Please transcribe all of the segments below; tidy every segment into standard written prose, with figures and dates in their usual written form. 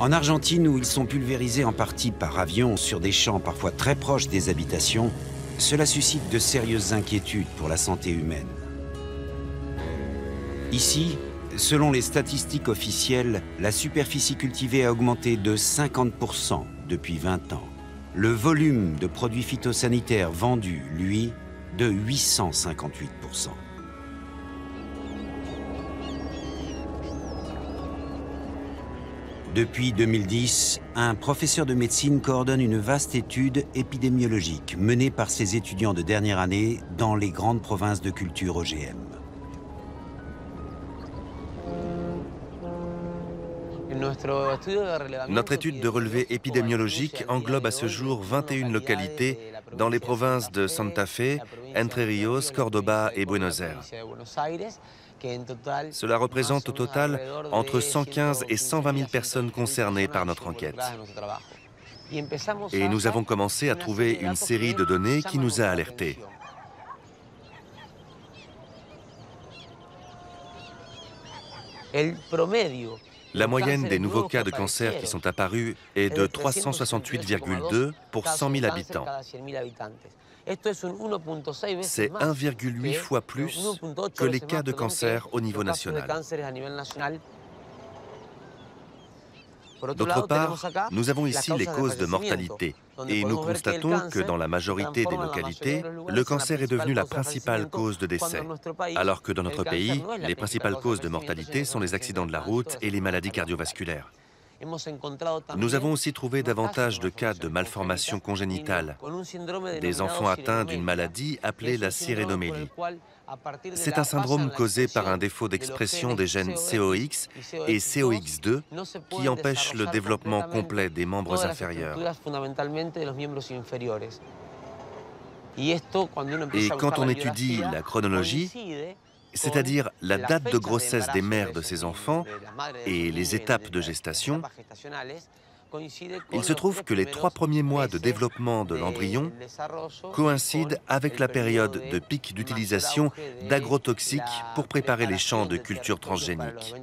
En Argentine, où ils sont pulvérisés en partie par avion sur des champs parfois très proches des habitations, cela suscite de sérieuses inquiétudes pour la santé humaine. Ici, selon les statistiques officielles, la superficie cultivée a augmenté de 50% depuis 20 ans. Le volume de produits phytosanitaires vendus, lui, de 858%. Depuis 2010, un professeur de médecine coordonne une vaste étude épidémiologique menée par ses étudiants de dernière année dans les grandes provinces de culture OGM. Notre étude de relevé épidémiologique englobe à ce jour 21 localités dans les provinces de Santa Fe, Entre Ríos, Córdoba et Buenos Aires. Cela représente au total entre 115 et 120 000 personnes concernées par notre enquête. Et nous avons commencé à trouver une série de données qui nous a alertés. La moyenne des nouveaux cas de cancer qui sont apparus est de 368,2 pour 100 000 habitants. C'est 1,8 fois plus que les cas de cancer au niveau national. D'autre part, nous avons ici les causes de mortalité et nous constatons que dans la majorité des localités, le cancer est devenu la principale cause de décès, alors que dans notre pays, les principales causes de mortalité sont les accidents de la route et les maladies cardiovasculaires. Nous avons aussi trouvé davantage de cas de malformations congénitales, des enfants atteints d'une maladie appelée la sirénomélie. C'est un syndrome causé par un défaut d'expression des gènes COX et COX2 qui empêche le développement complet des membres inférieurs. Et quand on étudie la chronologie, c'est-à-dire la date de grossesse des mères de ces enfants et les étapes de gestation, il se trouve que les 3 premiers mois de développement de l'embryon coïncident avec la période de pic d'utilisation d'agrotoxiques pour préparer les champs de culture transgénique.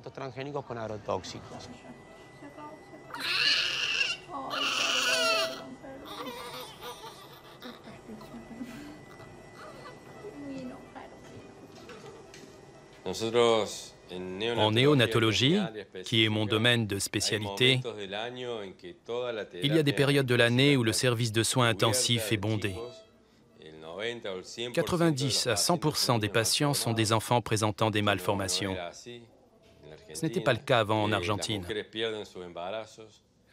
En néonatologie, qui est mon domaine de spécialité, il y a des périodes de l'année où le service de soins intensifs est bondé. 90 à 100% des patients sont des enfants présentant des malformations. Ce n'était pas le cas avant en Argentine.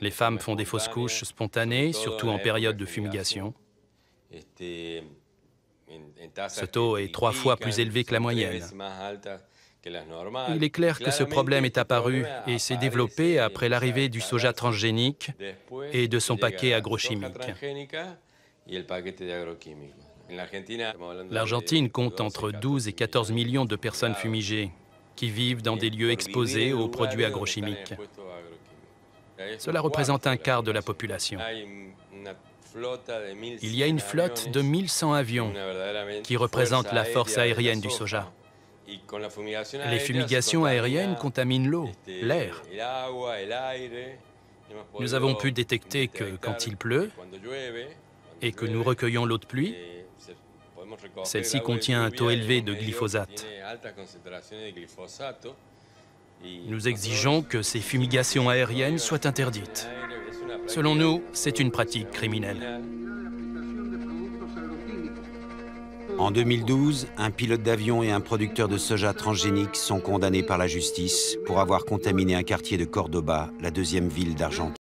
Les femmes font des fausses couches spontanées, surtout en période de fumigation. Ce taux est 3 fois plus élevé que la moyenne. Il est clair que ce problème est apparu et s'est développé après l'arrivée du soja transgénique et de son paquet agrochimique. L'Argentine compte entre 12 et 14 millions de personnes fumigées qui vivent dans des lieux exposés aux produits agrochimiques. Cela représente un quart de la population. Il y a une flotte de 1100 avions qui représentent la force aérienne du soja. Les fumigations aériennes contaminent l'eau, l'air. Nous avons pu détecter que quand il pleut et que nous recueillons l'eau de pluie, celle-ci contient un taux élevé de glyphosate. Nous exigeons que ces fumigations aériennes soient interdites. Selon nous, c'est une pratique criminelle. En 2012, un pilote d'avion et un producteur de soja transgénique sont condamnés par la justice pour avoir contaminé un quartier de Córdoba, la 2e ville d'Argentine.